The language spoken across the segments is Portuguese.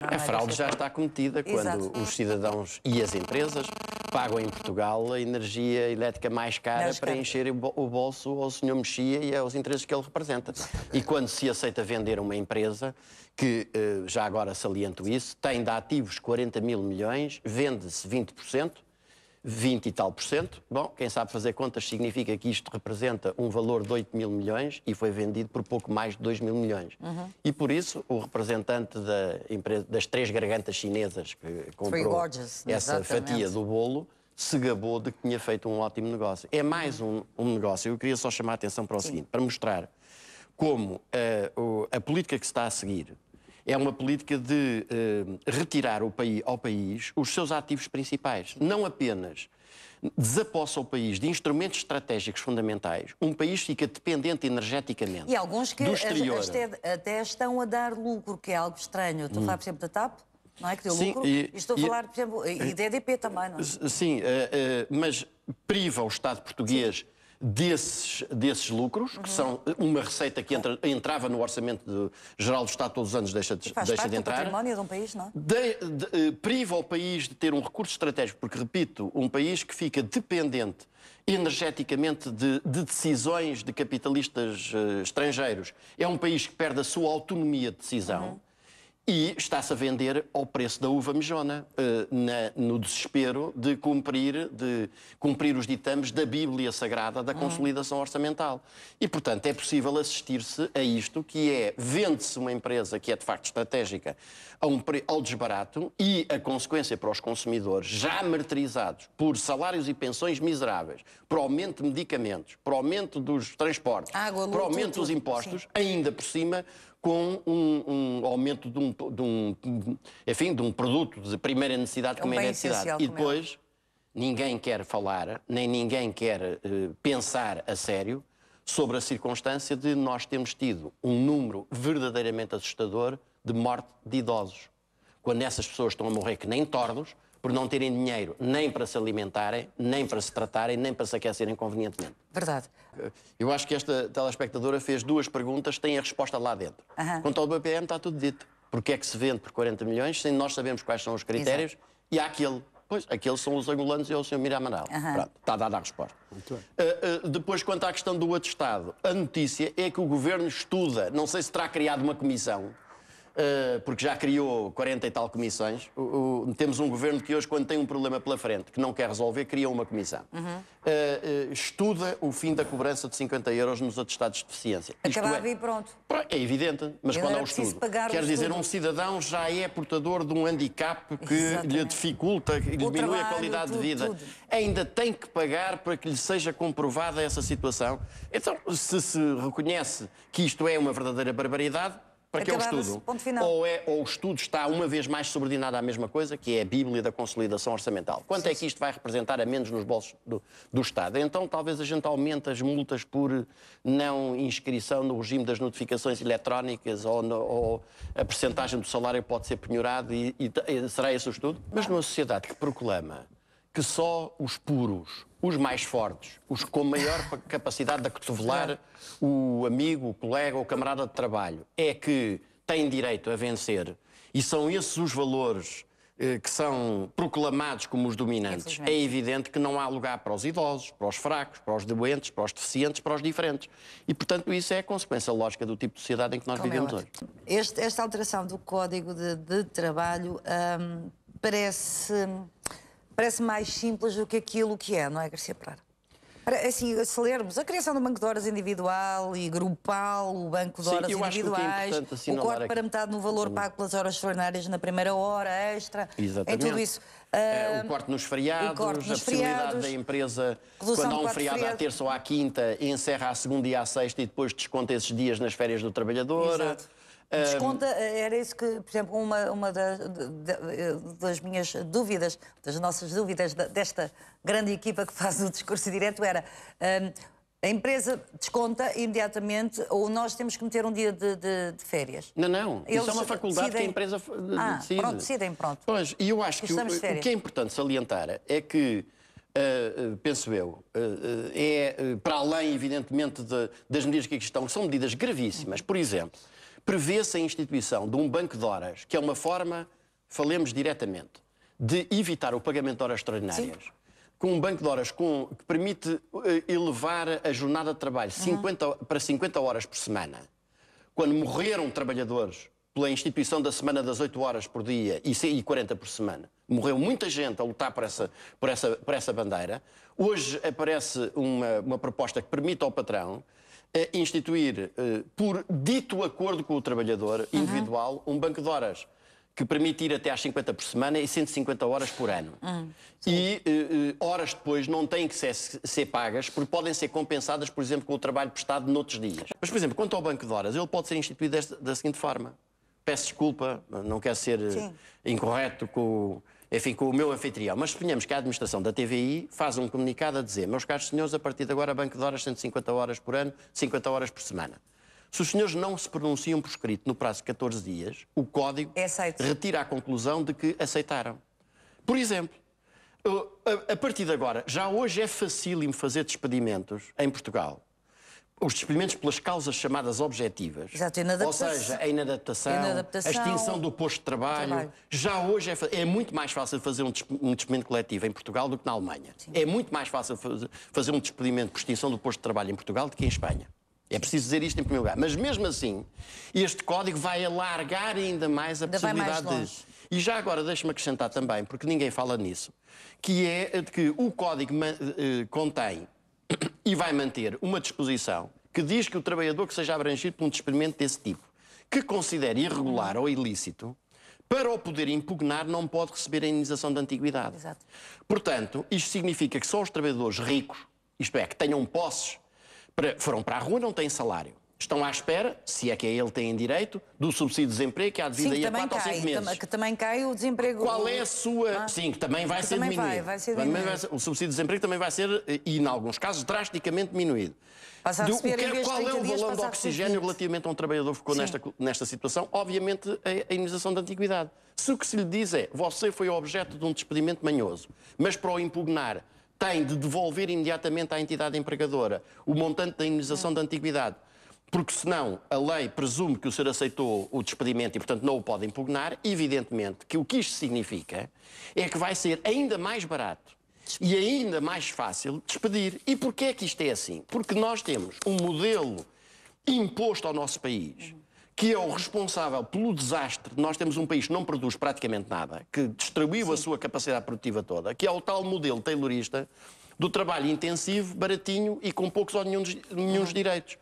A fraude já está cometida quando os cidadãos e as empresas pagam em Portugal a energia elétrica mais cara para encher o bolso ao Sr. Mexia e aos interesses que ele representa. E quando se aceita vender uma empresa, que já agora saliento isso, tem de ativos 40 mil milhões, vende-se 20%, 20 e tal por cento. Bom, quem sabe fazer contas significa que isto representa um valor de 8 mil milhões e foi vendido por pouco mais de 2 mil milhões. E por isso o representante da empresa, das três gargantas chinesas que comprou essa fatia do bolo se gabou de que tinha feito um ótimo negócio. É mais um negócio. Eu queria só chamar a atenção para o seguinte, para mostrar como a política que se está a seguir é uma política de retirar ao país os seus ativos principais. Não apenas desapossa o país de instrumentos estratégicos fundamentais, um país fica dependente energeticamente. E alguns que até estão a dar lucro, que é algo estranho. Estou a falar, por exemplo, da TAP, não é? Que deu lucro. E estou a falar, por exemplo, e da EDP também, não é? Sim, mas priva o Estado português desses lucros, que são uma receita que entrava no Orçamento Geral do Estado todos os anos, deixa de entrar. Património de um país, não? Priva o país de ter um recurso estratégico, porque, repito, um país que fica dependente energeticamente de decisões de capitalistas estrangeiros, é um país que perde a sua autonomia de decisão. E está-se a vender ao preço da uva mijona, no desespero de cumprir os ditames da Bíblia Sagrada da consolidação orçamental. E, portanto, é possível assistir-se a isto, que é, vende-se uma empresa que é de facto estratégica ao desbarato e a consequência para os consumidores, já martirizados por salários e pensões miseráveis, por aumento de medicamentos, por aumento dos transportes, por aumento dos impostos, ainda por cima, com um aumento de um produto de primeira necessidade como a eletricidade. E depois, ninguém quer falar, nem ninguém quer pensar a sério sobre a circunstância de nós termos tido um número verdadeiramente assustador de morte de idosos. Quando essas pessoas estão a morrer que nem tordos, por não terem dinheiro nem para se alimentarem, nem para se tratarem, nem para se aquecerem convenientemente. Verdade. Eu acho que esta telespectadora fez duas perguntas, tem a resposta lá dentro. Quanto ao BPM está tudo dito. Porque é que se vende por 40 milhões, sem nós sabemos quais são os critérios, e há aquele. Pois, aqueles são os angolanos e é o Sr. Mira Amaral. Pronto, está dada a resposta. Depois, quanto à questão do atestado, a notícia é que o Governo estuda, não sei se terá criado uma comissão, porque já criou 40 e tal comissões. Temos um governo que hoje, quando tem um problema pela frente que não quer resolver, cria uma comissão. Estuda o fim da cobrança de 50 euros nos atestados de deficiência. Acabava e pronto. É evidente, mas qual é o estudo? Quer dizer, um cidadão já é portador de um handicap que lhe dificulta, que lhe diminui a qualidade de vida. Ainda tem que pagar para que lhe seja comprovada essa situação. Então, se reconhece que isto é uma verdadeira barbaridade, para que é o estudo? Ou o estudo está uma vez mais subordinado à mesma coisa, que é a Bíblia da consolidação orçamental. Quanto é que isto vai representar a menos nos bolsos do Estado? Então talvez a gente aumente as multas por não inscrição no regime das notificações eletrónicas ou a percentagem do salário pode ser penhorado e será esse o estudo? Mas numa sociedade que proclama que só os puros, os mais fortes, os com maior capacidade de acotovelar o amigo, o colega ou o camarada de trabalho, é que têm direito a vencer, e são esses os valores que são proclamados como os dominantes, é evidente que não há lugar para os idosos, para os fracos, para os doentes, para os deficientes, para os diferentes. E, portanto, isso é a consequência lógica do tipo de sociedade em que nós vivemos hoje. Esta alteração do Código de Trabalho parece mais simples do que aquilo que é, não é, Garcia Pereira? Assim, se lermos a criação do banco de horas individual e grupal, o banco de horas individuais, o corte para metade no valor pago pelas horas extraordinárias na primeira hora, extra, em tudo isso. O corte nos feriados, a possibilidade da empresa, quando há um feriado à terça ou à quinta, encerra à segunda e à sexta e depois desconta esses dias nas férias do trabalhador. Desconta, era isso que, por exemplo, uma das minhas dúvidas, das nossas dúvidas desta grande equipa que faz o discurso direto era a empresa desconta imediatamente ou nós temos que meter um dia de férias? Não. Isso é uma faculdade que a empresa decide. Decidem, pronto. Pois, e eu acho que o que é importante salientar é que penso eu, para além, evidentemente, das medidas que aqui estão, que são medidas gravíssimas. Por exemplo, prevê-se a instituição de um banco de horas, que é uma forma, falemos diretamente, de evitar o pagamento de horas extraordinárias. Sim. Com um banco de horas que permite elevar a jornada de trabalho para 50 horas por semana. Quando morreram trabalhadores pela instituição da semana das 8 horas por dia e 40 por semana, morreu muita gente a lutar por essa bandeira. Hoje aparece uma proposta que permite ao patrão instituir, por dito acordo com o trabalhador individual, um banco de horas que permite ir até às 50 por semana e 150 horas por ano. E horas depois não têm que ser pagas, porque podem ser compensadas, por exemplo, com o trabalho prestado noutros dias. Mas, por exemplo, quanto ao banco de horas, ele pode ser instituído da seguinte forma. Peço desculpa, não quero ser incorreto com o meu anfitrião, mas suponhamos que a administração da TVI faz um comunicado a dizer: meus caros senhores, a partir de agora, banco de horas, 150 horas por ano, 50 horas por semana. Se os senhores não se pronunciam por escrito no prazo de 14 dias, o Código retira a conclusão de que aceitaram. Por exemplo, a partir de agora, já hoje é facílimo fazer despedimentos em Portugal. Os despedimentos pelas causas chamadas objetivas, ou seja, a inadaptação, a extinção do posto de trabalho. Já hoje é muito mais fácil fazer um despedimento coletivo em Portugal do que na Alemanha. Sim. É muito mais fácil fazer um despedimento por extinção do posto de trabalho em Portugal do que em Espanha. É preciso dizer isto em primeiro lugar. Mas mesmo assim, este código vai alargar ainda mais a possibilidade de... E já agora deixe-me acrescentar também, porque ninguém fala nisso, que é de que o código contém e vai manter uma disposição que diz que o trabalhador que seja abrangido por um despedimento desse tipo, que considere irregular ou ilícito, para o poder impugnar não pode receber a indenização de antiguidade. Exato. Portanto, isto significa que só os trabalhadores ricos, isto é, que tenham posses, foram para a rua, não têm salário. Estão à espera, se é que a ele têm direito, do subsídio de desemprego que há devido aí a 4 ou 5 meses. Que também cai o desemprego. Qual é a sua... Sim, que também vai ser diminuído. Vai ser diminuído. O subsídio de desemprego também vai ser, e em alguns casos, drasticamente diminuído. Passa a receber, qual é o balão de oxigênio relativamente a um trabalhador que ficou nesta situação? Obviamente, a indenização da antiguidade. Se o que se lhe diz é, você foi objeto de um despedimento manhoso, mas para o impugnar tem de devolver imediatamente à entidade empregadora o montante da indenização da antiguidade, porque senão a lei presume que o senhor aceitou o despedimento e, portanto, não o pode impugnar, evidentemente que o que isto significa é que vai ser ainda mais barato e ainda mais fácil despedir. E porquê é que isto é assim? Porque nós temos um modelo imposto ao nosso país que é o responsável pelo desastre. Nós temos um país que não produz praticamente nada, que destruiu a sua capacidade produtiva toda, que é o tal modelo taylorista do trabalho intensivo, baratinho e com poucos ou nenhum direitos.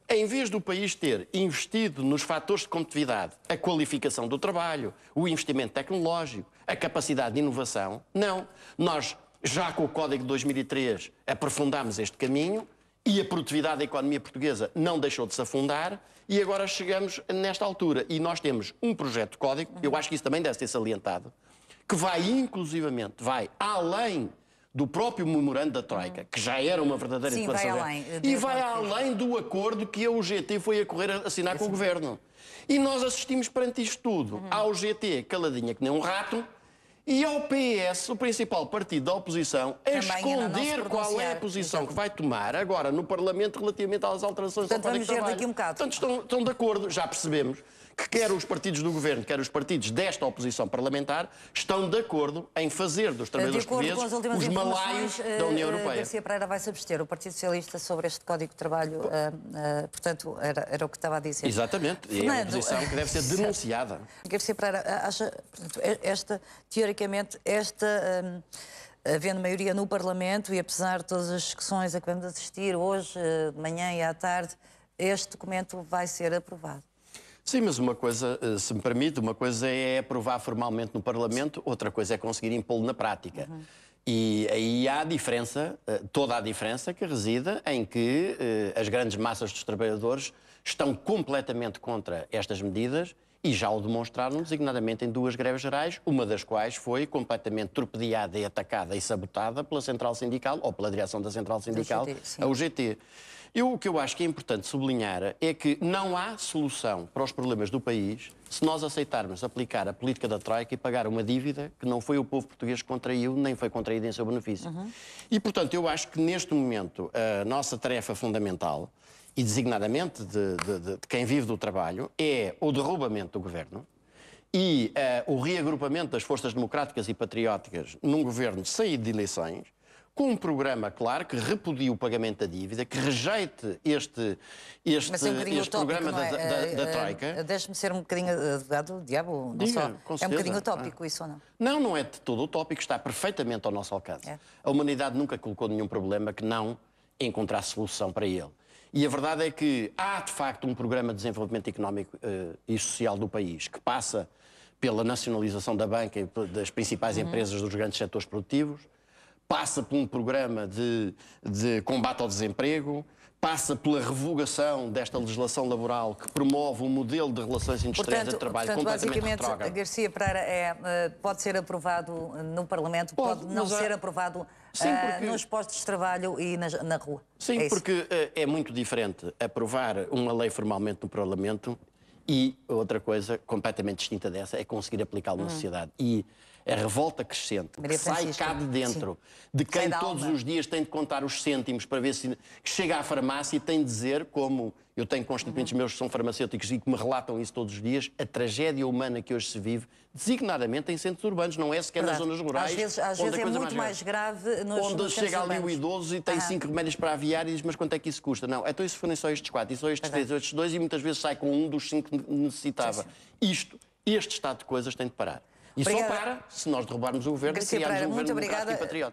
Em vez do país ter investido nos fatores de competitividade, a qualificação do trabalho, o investimento tecnológico, a capacidade de inovação, não. Nós, já com o Código de 2003, aprofundámos este caminho e a produtividade da economia portuguesa não deixou de se afundar e agora chegamos nesta altura. E nós temos um projeto de código, eu acho que isso também deve ser salientado, que vai inclusivamente, vai além do próprio memorando da Troika, que já era uma verdadeira declaração. E vai além do acordo que a UGT foi a correr a assinar com o Governo. E nós assistimos perante isto tudo à UGT caladinha que nem um rato e ao PS, o principal partido da oposição, a esconder qual é a posição que vai tomar agora no Parlamento relativamente às alterações ao Código de Trabalho. Daqui um bocado. Portanto, estão de acordo, já percebemos que quer os partidos do Governo, quer os partidos desta oposição parlamentar, estão de acordo em fazer dos trabalhadores portugueses os malaios da União Europeia. Garcia Pereira vai se abster, o Partido Socialista, sobre este Código de Trabalho, portanto, era o que estava a dizer. Exatamente, e é uma posição que deve ser denunciada. Garcia Pereira acha, portanto, teoricamente, havendo maioria no Parlamento e apesar de todas as discussões a que vamos assistir hoje, de manhã e à tarde, este documento vai ser aprovado. Sim, mas uma coisa, se me permite, uma coisa é aprovar formalmente no Parlamento, outra coisa é conseguir impô-lo na prática. E aí há a diferença, toda a diferença que reside em que as grandes massas dos trabalhadores estão completamente contra estas medidas E já o demonstraram designadamente em 2 greves gerais, uma das quais foi completamente torpedeada e atacada e sabotada pela Central Sindical, ou pela direção da Central Sindical, a UGT. O que eu acho que é importante sublinhar é que não há solução para os problemas do país se nós aceitarmos aplicar a política da Troika e pagar uma dívida que não foi o povo português que contraiu, nem foi contraída em seu benefício. E, portanto, eu acho que neste momento a nossa tarefa fundamental, e designadamente de quem vive do trabalho, é o derrubamento do governo e o reagrupamento das forças democráticas e patrióticas num governo saído de eleições, com um programa, claro, que repudie o pagamento da dívida, que rejeite este programa da Troika. Deixe-me ser um bocadinho advogado do diabo. Não Diga, só. com É um certeza. bocadinho utópico isso ou não? Não, não é de todo utópico, está perfeitamente ao nosso alcance. A humanidade nunca colocou nenhum problema que não encontrasse solução para ele. E a verdade é que há, de facto, um programa de desenvolvimento económico e social do país que passa pela nacionalização da banca e das principais empresas dos grandes setores produtivos, passa por um programa de combate ao desemprego, passa pela revogação desta legislação laboral que promove um modelo de relações industriais de trabalho completamente retrógrado. Basicamente, Garcia Pereira pode ser aprovado no Parlamento, pode não ser aprovado nos postos de trabalho e na rua. Sim, porque é muito diferente aprovar uma lei formalmente no Parlamento e outra coisa completamente distinta dessa é conseguir aplicá-la na sociedade. E a revolta crescente que sai cá de dentro, de quem todos os dias tem de contar os cêntimos para ver se chega à farmácia e tem de dizer, como eu tenho constituintes meus que são farmacêuticos e que me relatam isso todos os dias, a tragédia humana que hoje se vive, designadamente em centros urbanos, não é sequer nas zonas rurais. Às vezes é muito mais grave onde chega ali o idoso e tem 5 remédios para aviar e diz, mas quanto é que isso custa? Não, então isso forem só estes 4, e só estes 3, estes 2 e muitas vezes sai com um dos 5 que necessitava. Este estado de coisas tem de parar. E só para se nós derrubarmos o governo e criarmos um governo democrático e patriótico.